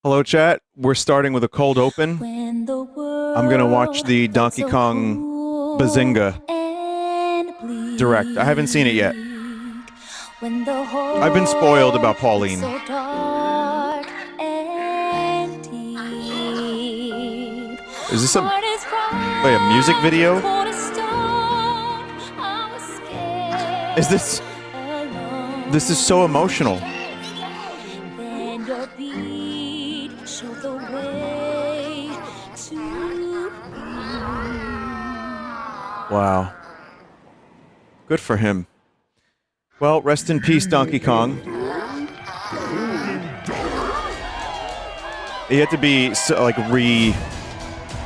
Hello, chat. We're starting with a cold open. I'm going to watch the Donkey Kong Bananza Direct. I haven't seen it yet. I've been spoiled about Pauline. Is this a music video? Is this is so emotional. Wow. Good for him. Well, rest in peace, Donkey Kong. He had to be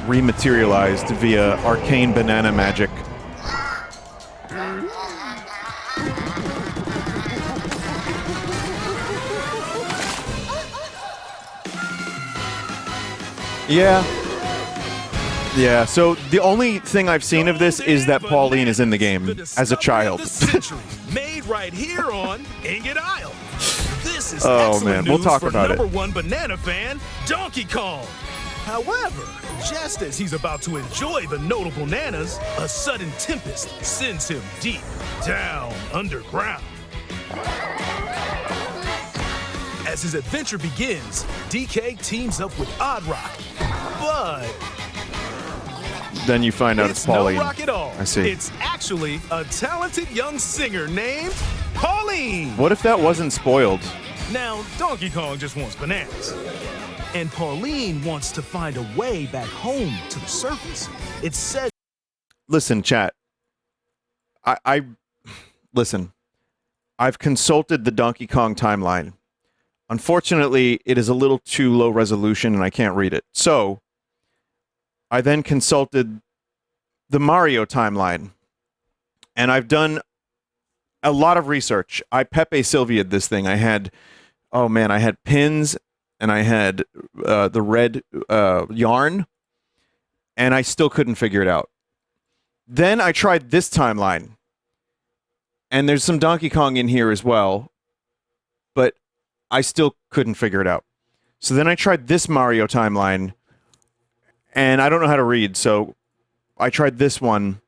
rematerialized via arcane banana magic. Yeah, so the only thing I've seen of this is that Pauline is in the game as a child. Made right here on Ingot Isle. This is man, we'll talk about it. Number one banana fan, Donkey Kong. However, just as he's about to enjoy the notable bananas, a sudden tempest sends him deep down underground. As his adventure begins, DK teams up with Odd Rock, but then you find out it's Pauline. No rock at all. I see. It's actually a talented young singer named Pauline. What if that wasn't spoiled? Now, Donkey Kong just wants bananas. And Pauline wants to find a way back home to the surface. It said... Listen, chat. Listen. I've consulted the Donkey Kong timeline. Unfortunately, it is a little too low resolution and I can't read it. So, I then consulted the Mario timeline. And I've done a lot of research. I Pepe Sylvia'd this thing. I had pins and I had the red yarn. And I still couldn't figure it out. Then I tried this timeline. And there's some Donkey Kong in here as well. But I still couldn't figure it out. So then I tried this Mario timeline. And I don't know how to read, so I tried this one.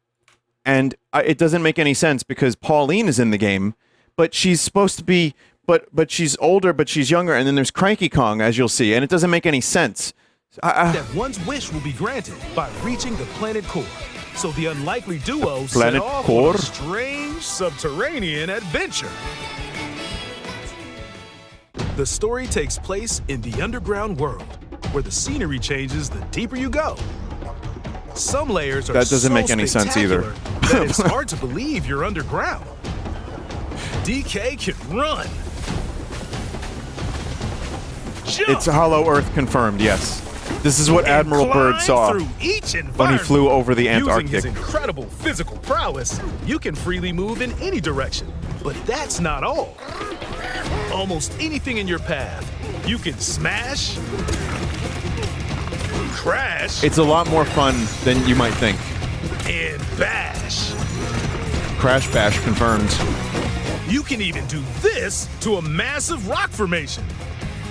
And it doesn't make any sense because Pauline is in the game. But she's supposed to be... But she's older, but she's younger. And then there's Cranky Kong, as you'll see. And it doesn't make any sense. That one's wish will be granted by reaching the planet core. So the unlikely duo set off on a strange subterranean adventure. The story takes place in the underground world, where the scenery changes the deeper you go. Some layers are that doesn't make any sense either. That it's hard to believe you're underground. DK can run. Jump, it's Hollow Earth confirmed, yes. This is what Admiral Byrd saw when he flew over the Antarctic. Using his incredible physical prowess, you can freely move in any direction. But that's not all. Almost anything in your path, you can smash, crash. It's a lot more fun than you might think. And bash. Crash bash confirmed. You can even do this to a massive rock formation.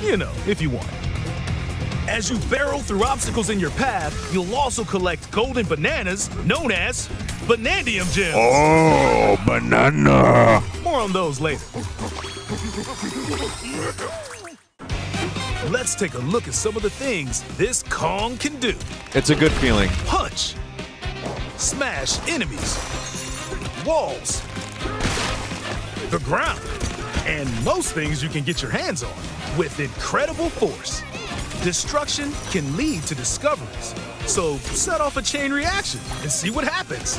You know, if you want. As you barrel through obstacles in your path, you'll also collect golden bananas known as Banandium gems. Oh, banana. More on those later. Let's take a look at some of the things this Kong can do. It's a good feeling. Punch. Smash enemies. Walls. The ground. And most things you can get your hands on with incredible force. Destruction can lead to discoveries. So set off a chain reaction and see what happens.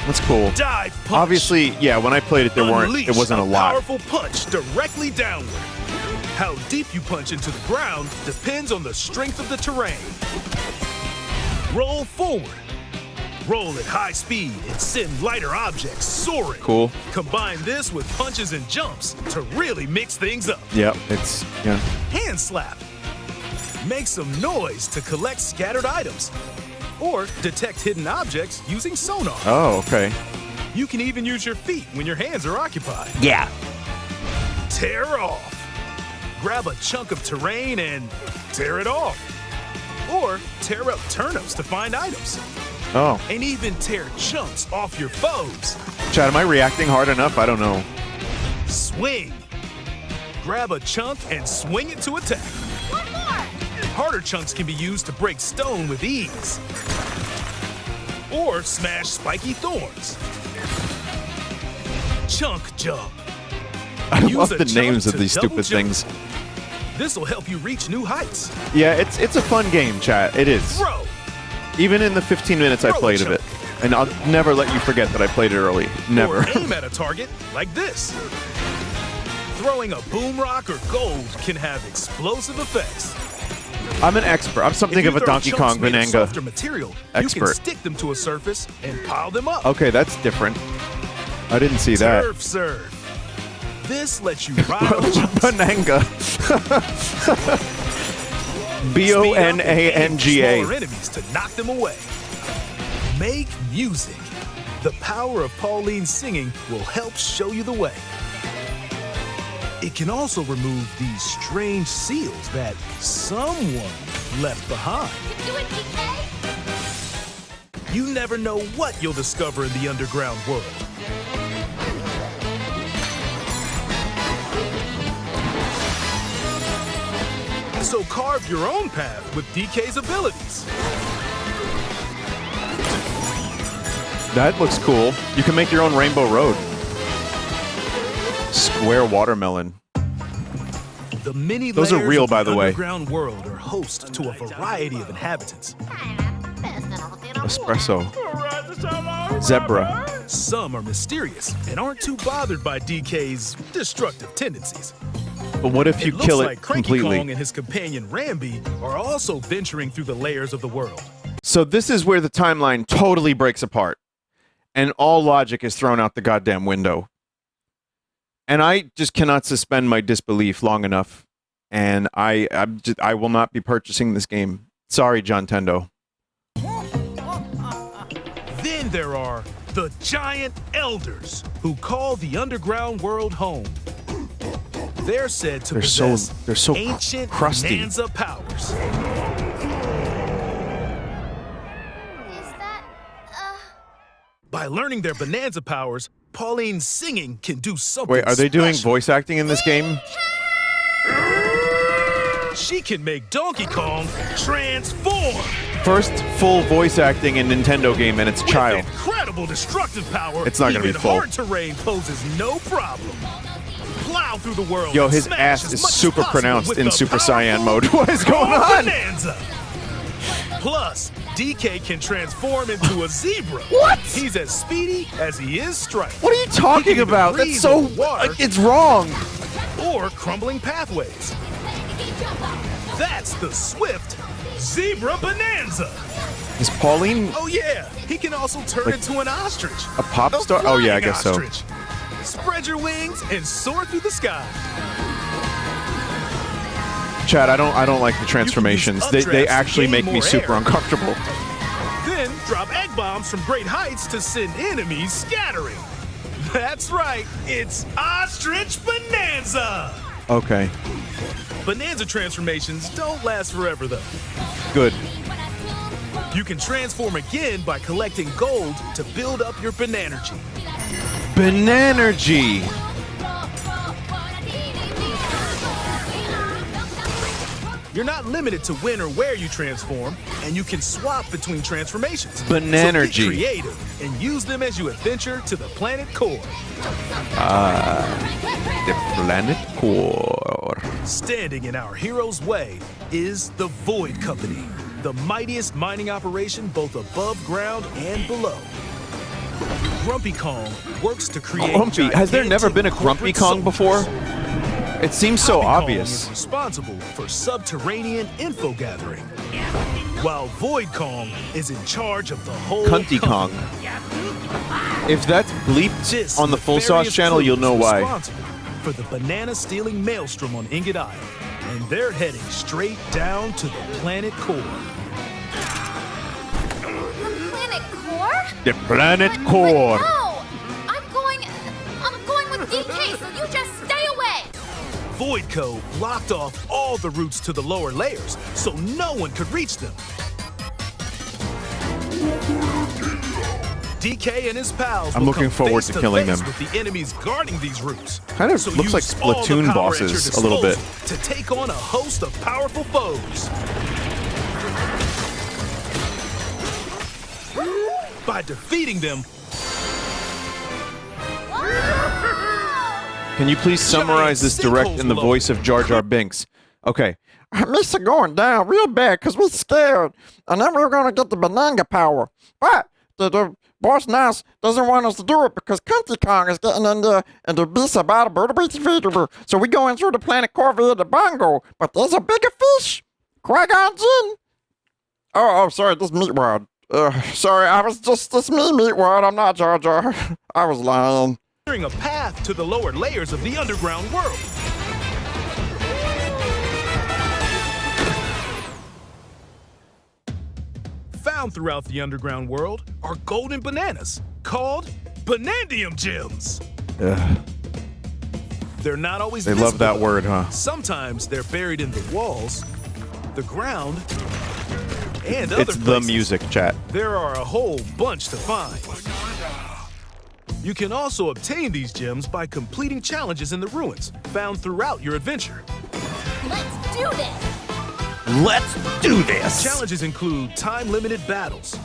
That's cool. Dive punch. Obviously, yeah, when I played it, it wasn't a lot. Powerful punch directly downward. How deep you punch into the ground depends on the strength of the terrain. Roll forward. Roll at high speed and send lighter objects soaring. Cool. Combine this with punches and jumps to really mix things up. Yep, yeah. Hand slap. Make some noise to collect scattered items. Or detect hidden objects using sonar. Oh, okay. You can even use your feet when your hands are occupied. Yeah. Tear off. grab a chunk of terrain and tear it off. Or tear up turnips to find items. Oh. And even tear chunks off your foes. Chad, am I reacting hard enough? I don't know. Swing. Grab a chunk and swing it to attack. One more! Harder chunks can be used to break stone with ease. Or smash spiky thorns. Chunk jump. I Use love a the chunk names of to these double stupid jump. things. This will help you reach new heights. Yeah, it's a fun game, chat. It is. Throw. Even in the 15 minutes I Throw a played of chunk. it. And I'll never let you forget that I played it early. Never. Or aim at a target like this. Throwing a boom rock or gold can have explosive effects. I'm an expert. I'm something If you of a throw Donkey chunks Kong made of Bananza softer material, you can expert. stick them to a surface and pile them up. Okay, that's different. I didn't see that. Turf serve. This lets you ride on chunks. Bananga. Speed up and aim B-O-N-A-N-G-A. smaller enemies to knock them away. Make music. The power of Pauline's singing will help show you the way. It can also remove these strange seals that someone left behind. You do it, DK? You never know what you'll discover in the underground world. So carve your own path with DK's abilities. That looks cool. You can make your own Rainbow Road. Square watermelon. The many Those are layers real, of by the way. underground world are host to a variety of inhabitants. Espresso. Zebra. Some are mysterious and aren't too bothered by DK's destructive tendencies. But what if you It looks kill it like Cranky completely? Kong and his companion Rambi are also venturing through the layers of the world. So this is where the timeline totally breaks apart. And all logic is thrown out the goddamn window. And I just cannot suspend my disbelief long enough. And I will not be purchasing this game. Sorry, John Tendo. Then there are the giant elders who call the underground world home. They're said to possess they're so ancient crusty. Bananza powers. Is that, By learning their Bananza powers, Pauline's singing can do something Wait, are they doing special. voice acting in this game? She can make Donkey Kong transform. First full voice acting in Nintendo game, and it's With child. incredible destructive power. It's not gonna be even full. hard terrain poses no problem. Plow through the world. Yo, and his smash ass as is much as super possible pronounced with in the Super powerful Saiyan mode. What is going Kong on? Bananza. Plus, DK can transform into a zebra. What? He's as speedy as he is striped. What are you talking even about? breathe That's so... over water. It's wrong. Or crumbling pathways. That's the swift Zebra Bananza. Is Pauline Oh yeah, he can also turn Like into an ostrich. a pop star? Oh yeah, I flying guess so. ostrich. Spread your wings and soar through the sky. Chad, I don't like the transformations. They updrafts to actually gain make me more super air. uncomfortable. Then drop egg bombs from great heights to send enemies scattering. That's right, it's Ostrich Bananza. Okay, Bananza transformations don't last forever though. good. You can transform again by collecting gold to build up your Bananergy. Bananergy. You're not limited to when or where you transform, and you can swap between transformations. Bananergy. So get creative and use them as you adventure to the planet core. The planet core. Standing in our hero's way is the Void Company, the mightiest mining operation both above ground and below. Grumpy Kong works to create Grumpy. Has there never been a Grumpy gigantic Kong corporate before? It seems so Donkey Kong obvious. is responsible for subterranean info gathering, while Void Kong is in charge of the whole Cunty Kong. company. If that's bleeped This on the Full Sauce nefarious channel, crew you'll know is why. responsible for the banana-stealing maelstrom on Ingot Isle, and they're heading straight down to the planet core. planet core? The planet But core. no! I'm going with DK, so you just stay away! void code blocked off all the routes to the lower layers, so no one could reach them. DK and his pals I'm will looking come forward to killing face them. with the enemies guarding these routes. Kind of So looks like use all the Splatoon power at your bosses a little bit. disposal to take on a host of powerful foes. By defeating them, Can you please summarize this direct in the voice of Jar Jar Binks? Okay. I miss it going down real bad because we're scared. And then we were going to get the banana power. But the boss Nas doesn't want us to do it because Donkey Kong is getting in there and the beast about a. So we go in through the planet Corvia to Bongo. But there's a bigger fish. Qui-Gon Jinn. Oh, sorry, this Meatwad. Sorry, this me, Meatwad. I'm not Jar Jar. I was lying. clearing a path to the lower layers of the underground world. Found throughout the underground world are golden bananas called Banandium gems. They're not always They visible. love that word, huh? Sometimes they're buried in the walls, the ground, and other It's places. the music, chat. There are a whole bunch to find. You can also obtain these gems by completing challenges in the ruins found throughout your adventure. Let's do this! Let's do this! Challenges include time-limited battles,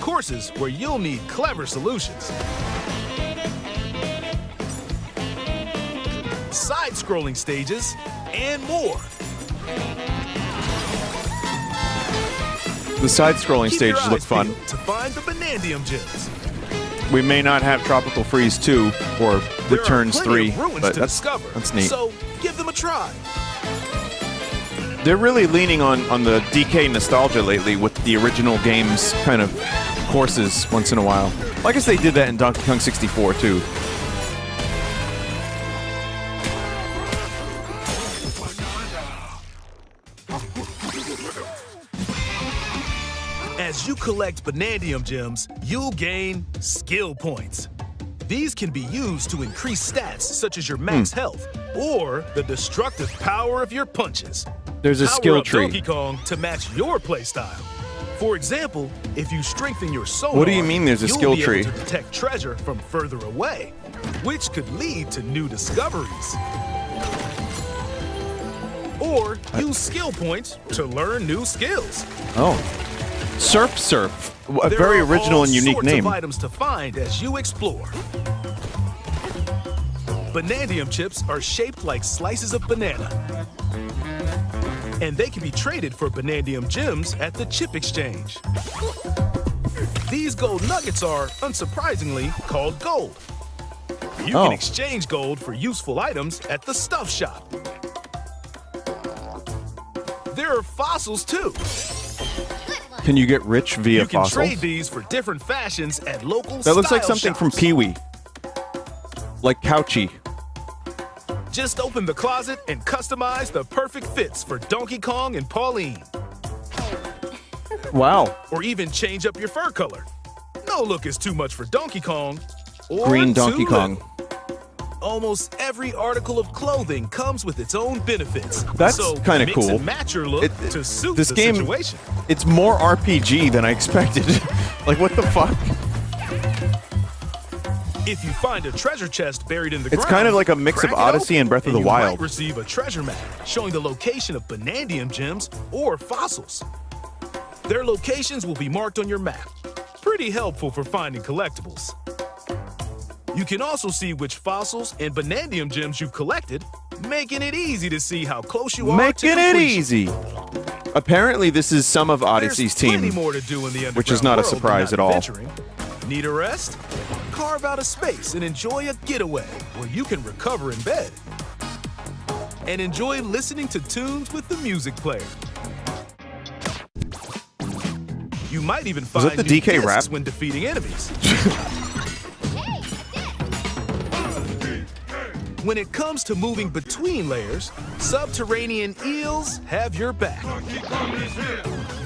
courses where you'll need clever solutions, side-scrolling stages, and more. The side-scrolling Keep your stages look eyes fun. peeled to find the Banandium gems. We may not have Tropical Freeze 2 or There are Returns plenty 3, of ruins but to that's discover, neat. So give them a try. They're really leaning on the DK nostalgia lately with the original games kind of courses once in a while. Well, I guess they did that in Donkey Kong 64 too. As you collect Banandium gems, you'll gain skill points. These can be used to increase stats such as your max health or the destructive power of your punches. There's a Power skill up tree. Donkey Kong to match your playstyle. For example, if you strengthen your sonar, What do you mean there's a you'll skill be tree? able to detect treasure from further away, which could lead to new discoveries. Or use skill points to learn new skills. Oh. Surf. A There very are original all and unique sorts name. of items to find as you explore. Banandium chips are shaped like slices of banana. And they can be traded for Banandium gems at the chip exchange. These gold nuggets are, unsurprisingly, called gold. You Oh. can exchange gold for useful items at the stuff shop. There are fossils too. Can you get rich via You can fossils? trade these for different fashions at local That looks like style something from shops. Pee-wee. Like Couchy. Just open the closet and customize the perfect fits for Donkey Kong and Pauline. Wow. Or even change up your fur color. No look is too much for Donkey Kong. Or Green Donkey too Kong. little. Almost every article of clothing comes with its own benefits. That's so kinda mix cool. and match your look to suit this the game- situation. It's more RPG than I expected. Like, what the fuck? If you find a treasure chest buried in the It's ground, kind of like a mix of crack it Odyssey open, and Breath of the you Wild. might receive a treasure map showing the location of Banandium gems or fossils. Their locations will be marked on your map. Pretty helpful for finding collectibles. You can also see which fossils and Banandium gems you've collected, making it easy to see how close you are to Making it completion. easy. Apparently, this is some of Odyssey's There's plenty team. more to do in the which is underground not a world than surprise not at all. adventuring. Need a rest? Carve out a space and enjoy a getaway where you can recover in bed. And enjoy listening to tunes with the music player. You might even that find the new DK discs rap? when defeating enemies. When it comes to moving between layers, subterranean eels have your back.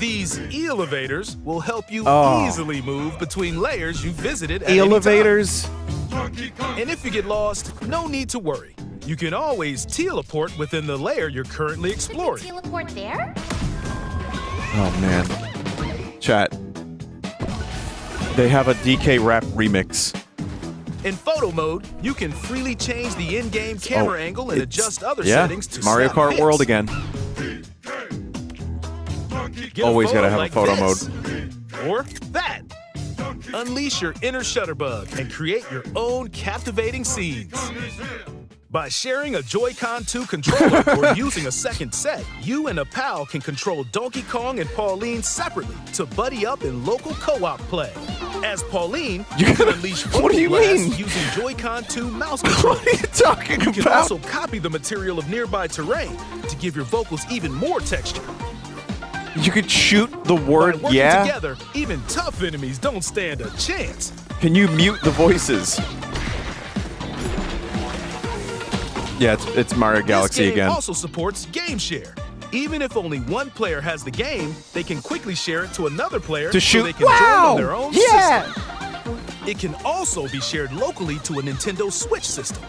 These elevators will help you Oh. easily move between layers you visited at any time. Elevators. And if you get lost, no need to worry. You can always teleport within the layer you're currently exploring. Teleport there? Oh, man. Chat. They have a DK Rap remix. In photo mode, you can freely change the in-game camera angle and it's- adjust other yeah, settings to Mario snap Kart hits. World again. Get Always photo gotta have a like photo this. Or that. Unleash your inner Shutterbug and create your own captivating scenes. By sharing a Joy-Con 2 controller or using a second set, you and a pal can control Donkey Kong and Pauline separately to buddy up in local co-op play. As Pauline, you can unleash vocal What do you blasts mean? using Joy-Con 2 mouse controls. What are you talking You can about? also copy the material of nearby terrain to give your vocals even more texture. You could shoot the By word working yeah? together, even tough enemies don't stand a chance. Can you mute the voices? Yeah, it's Mario Galaxy This game again. also supports Game Share. Even if only one player has the game, they can quickly share it to another player To shoot- so they can Wow! join on their own Yeah! system. It can also be shared locally to a Nintendo Switch system.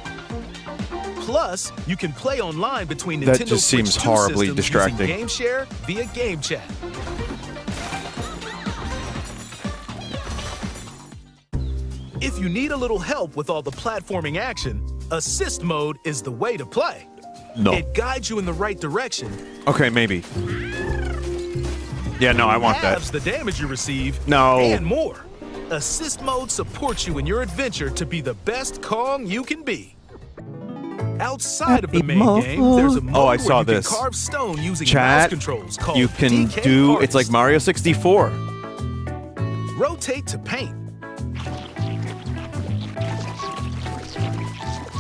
Plus, you can play online between That Nintendo just Switch seems 2 horribly systems distracting. using Game Share via Game Chat. If you need a little help with all the platforming action, Assist Mode is the way to play. No. It guides you in the right direction, Okay, maybe. Yeah, no, I want halves that. the damage you receive, No. and more. Assist Mode supports you in your adventure to be the best Kong you can be. Outside of the main game, there's a mode Oh, I where saw you this. can carve stone using mouse Chat, controls called you can DK do, Artist. it's like Mario 64. Rotate to paint.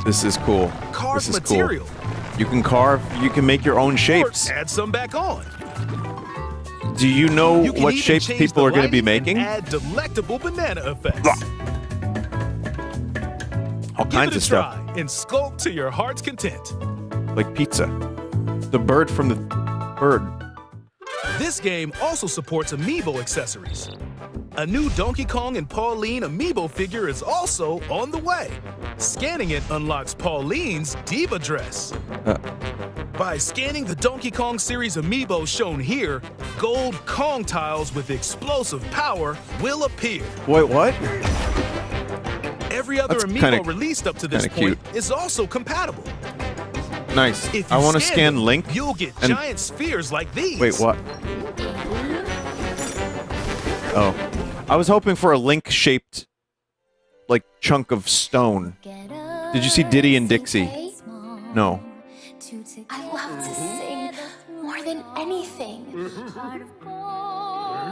This is cool. Carve This is material. cool. You can carve, you can make your own shapes. Or add some back on. Do you know You can what even shapes change people the are going to be lighting and making? add delectable banana effects. All Give kinds it a of stuff. try and sculpt to your heart's content. Like pizza. The bird from the bird. This game also supports amiibo accessories. A new Donkey Kong and Pauline amiibo figure is also on the way. Scanning it unlocks Pauline's diva dress. By scanning the Donkey Kong series amiibo shown here, gold Kong tiles with explosive power will appear. Wait, what? Every other That's amiibo kinda- released up to this kinda point cute. is also compatible. Nice. If you I want to scan them, Link. You'll get and- giant spheres like these. Wait, what? Oh. I was hoping for a Link-shaped, like, chunk of stone. Did you see Diddy and Dixie? No. I love to sing more than anything.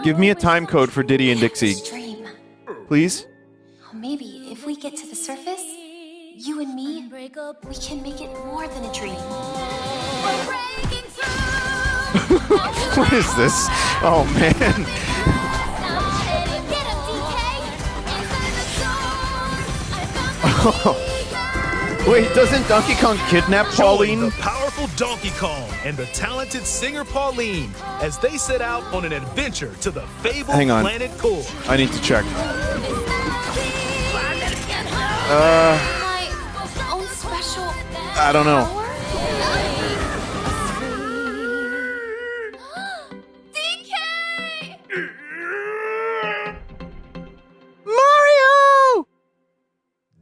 Give me a time code for Diddy and Dixie, Dream. please. Maybe if we get to the surface, you and me, we can make it more than a dream. What is this? Oh, man. Wait, doesn't Donkey Kong kidnap Join Pauline? the powerful Donkey Kong and the talented singer Pauline as they set out on an adventure to the fabled Hang on. planet Core. I need to check. My own special I don't know. power? DK! Mario!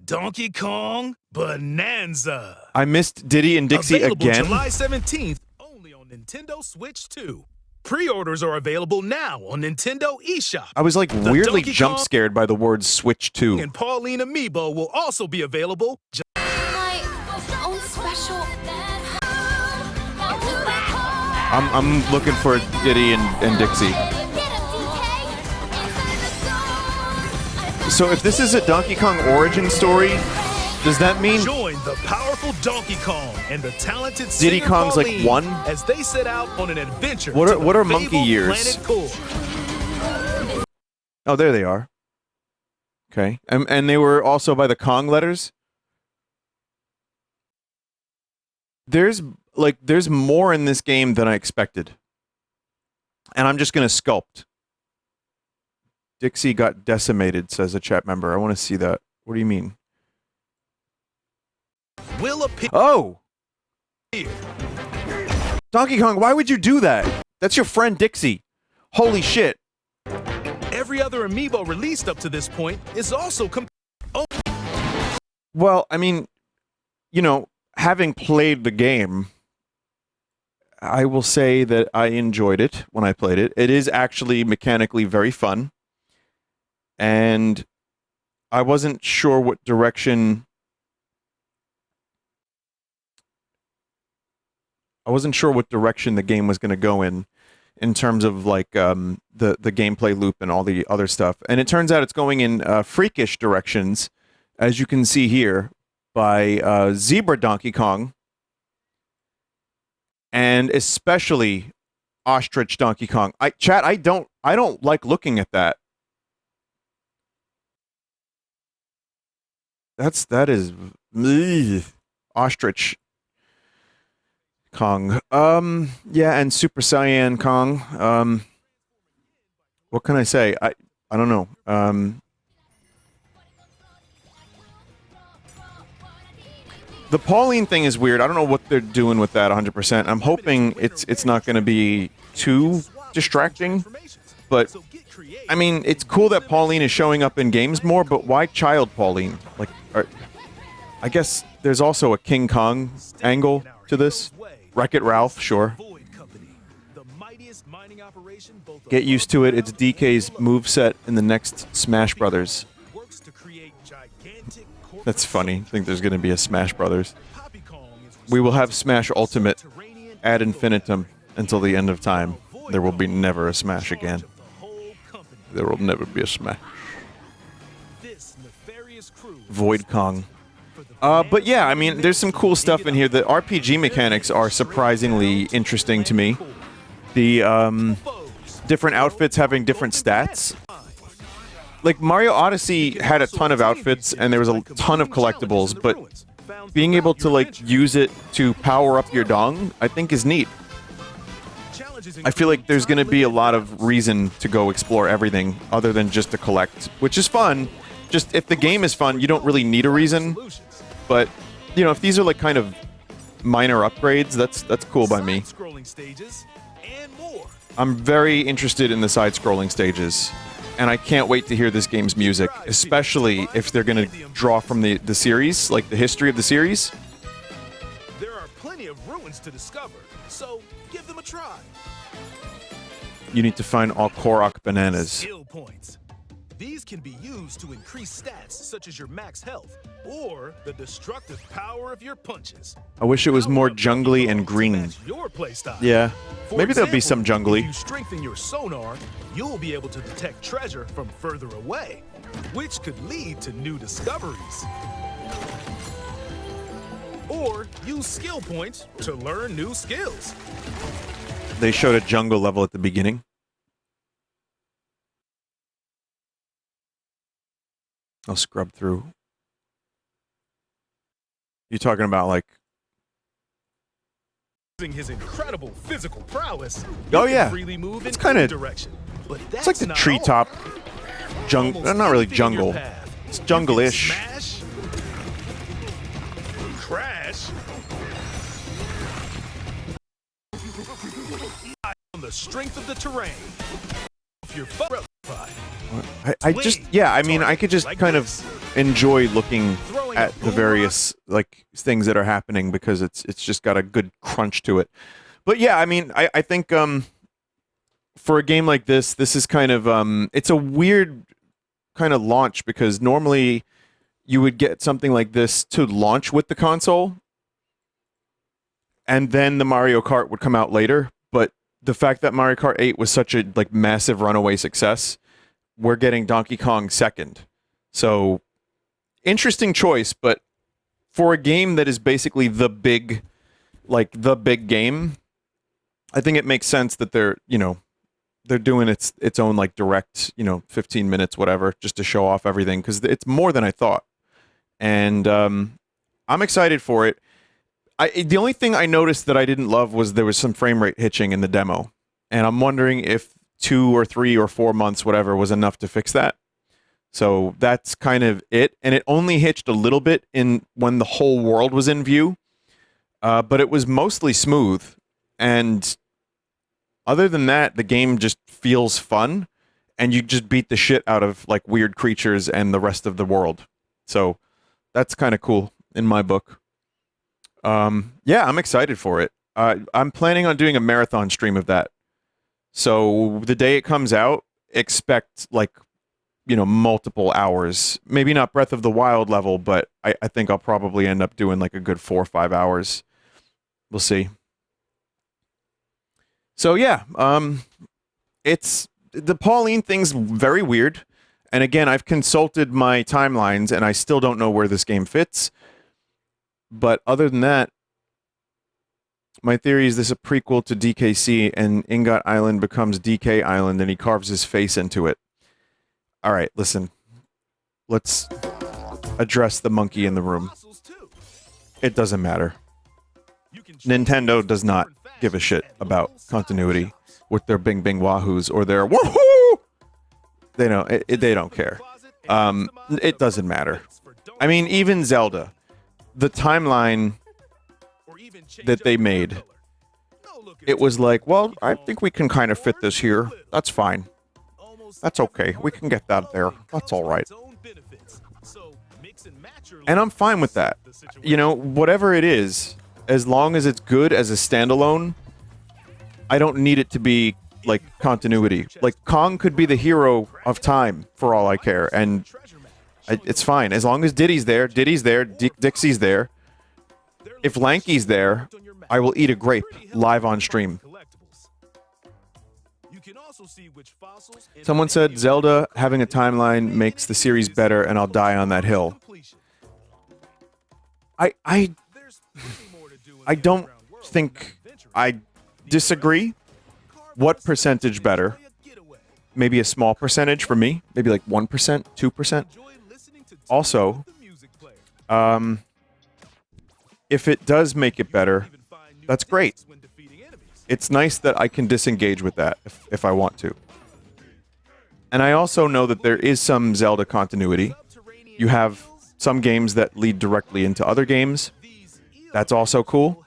Donkey Kong Bananza. I missed Diddy and Dixie Available again. July 17th, only on Nintendo Switch 2. Pre-orders are available now on Nintendo eShop. I was like The weirdly Donkey jump Kong scared by the word Switch 2. and Pauline Amiibo will also be available. My own special I'm looking for Diddy and Dixie. So if this is a Donkey Kong origin story, does that mean Join the powerful Donkey Kong and the talented Diddy singer Kong's like Pauline one? as they set out on an adventure. What to are- the what are monkey fabled years? Planet Core. Oh, there they are. Okay. And they were also by the Kong letters? There's more in this game than I expected. And I'm just going to sculpt. Dixie got decimated, says a chat member. I want to see that. What do you mean? will appear. Oh! Donkey Kong, why would you do that? That's your friend Dixie. Holy shit. Every other amiibo released up to this point is also Well, I mean, you know, having played the game, I will say that I enjoyed it when I played it. It is actually mechanically very fun. And I wasn't sure what direction... the game was going to go in terms of like the gameplay loop and all the other stuff. And it turns out it's going in freakish directions, as you can see here, by Zebra Donkey Kong, and especially Ostrich Donkey Kong. Chat, I don't like looking at that. That is Ostrich Kong. Yeah, and Super Saiyan Kong. What can I say? I don't know. The Pauline thing is weird. I don't know what they're doing with that 100%. I'm hoping it's not going to be too distracting. But, I mean, it's cool that Pauline is showing up in games more, but why Child Pauline? Like, I guess there's also a King Kong angle to this. Wreck-It Ralph, sure. Get used to it. It's DK's moveset in the next Smash Brothers. That's funny. I think there's going to be a Smash Brothers. We will have Smash Ultimate ad infinitum until the end of time. There will be never a Smash again. There will never be a Smash. Void Kong. But yeah, I mean, there's some cool stuff in here. The RPG mechanics are surprisingly interesting to me. The different outfits having different stats. Like, Mario Odyssey had a ton of outfits, and there was a ton of collectibles, but being able to, like, use it to power up your dong, I think is neat. I feel like there's going to be a lot of reason to go explore everything other than just to collect, which is fun. Just, if the game is fun, you don't really need a reason. But, you know, if these are, like, kind of minor upgrades, that's cool by me. I'm very interested in the side-scrolling stages. And I can't wait to hear this game's music, especially if they're going to draw from the series, like the history of the series. There are plenty of ruins to discover, so give them a try. You need to find all Korok bananas. Skill points. These can be used to increase stats such as your max health or the destructive power of your punches. I wish it was more jungly and green. Yeah, maybe there'll be some jungly. If you strengthen your sonar, you'll be able to detect treasure from further away, which could lead to new discoveries. Or use skill points to learn new skills. They showed a jungle level at the beginning. I'll scrub through. You talking about like? Using his incredible physical prowess, Oh yeah, freely move it's kind of. direction. But It's like the treetop jungle. Not really jungle. It's jungle-ish. Smash, crash, on the strength of the terrain. If you're I just, yeah, I mean, I could just kind of enjoy looking at the various, like, things that are happening because it's just got a good crunch to it. But yeah, I mean, I think for a game like this is kind of, it's a weird kind of launch because normally you would get something like this to launch with the console and then the Mario Kart would come out later. But the fact that Mario Kart 8 was such a, like, massive runaway success, we're getting Donkey Kong second. So, interesting choice, but for a game that is basically the big game, I think it makes sense that they're doing its own, like, direct, 15 minutes, whatever, just to show off everything, because it's more than I thought. And I'm excited for it. The only thing I noticed that I didn't love was there was some frame rate hitching in the demo. And I'm wondering if 2 or 3 or 4 months, whatever, was enough to fix that. So that's kind of it. And it only hitched a little bit in when the whole world was in view. But it was mostly smooth. And other than that, the game just feels fun. And you just beat the shit out of like weird creatures and the rest of the world. So that's kind of cool in my book. Yeah, I'm excited for it. I'm planning on doing a marathon stream of that. So the day it comes out, expect like, multiple hours. Maybe not Breath of the Wild level, but I think I'll probably end up doing like a good 4 or 5 hours. We'll see. So yeah, it's the Pauline thing's very weird. And again, I've consulted my timelines and I still don't know where this game fits. But other than that, my theory is this is a prequel to DKC and Ingot Island becomes DK Island and he carves his face into it. All right, listen. Let's address the monkey in the room. It doesn't matter. Nintendo does not give a shit about continuity with their Bing Bing Wahoos or their woohoo. They don't care. It doesn't matter. I mean, even Zelda, the timeline that they made, it was like, well, I think we can kind of fit this here. That's fine. That's okay. We can get that there. That's all right. And I'm fine with that. Whatever it is, as long as it's good as a standalone, I don't need it to be like continuity. Like Kong could be the hero of time for all I care, and it's fine as long as Diddy's there. Dixie's there. If Lanky's there, I will eat a grape live on stream. Someone said Zelda having a timeline makes the series better, and I'll die on that hill. I don't think I disagree. What percentage better? Maybe a small percentage for me. Maybe like 1%, 2%. Also, if it does make it better, that's great. It's nice that I can disengage with that if I want to. And I also know that there is some Zelda continuity. You have some games that lead directly into other games. That's also cool.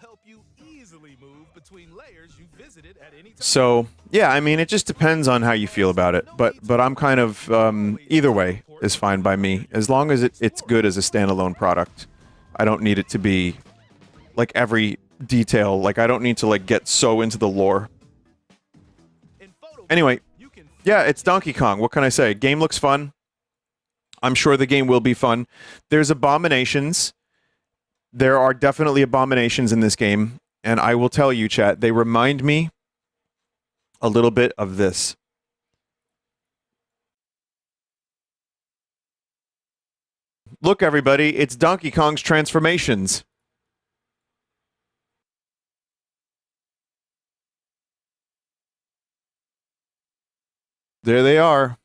So, yeah, I mean, it just depends on how you feel about it. But I'm kind of, either way is fine by me. As long as it's good as a standalone product. I don't need it to be, like, every detail. Like, I don't need to, like, get so into the lore. Anyway, yeah, it's Donkey Kong. What can I say? Game looks fun. I'm sure the game will be fun. There's abominations. There are definitely abominations in this game. And I will tell you, chat, they remind me a little bit of this. Look, everybody, it's Donkey Kong's transformations. There they are.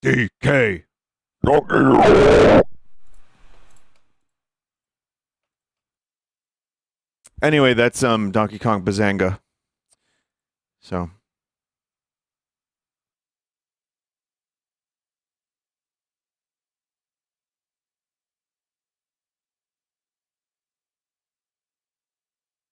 DK. Anyway, that's Donkey Kong Bananza. So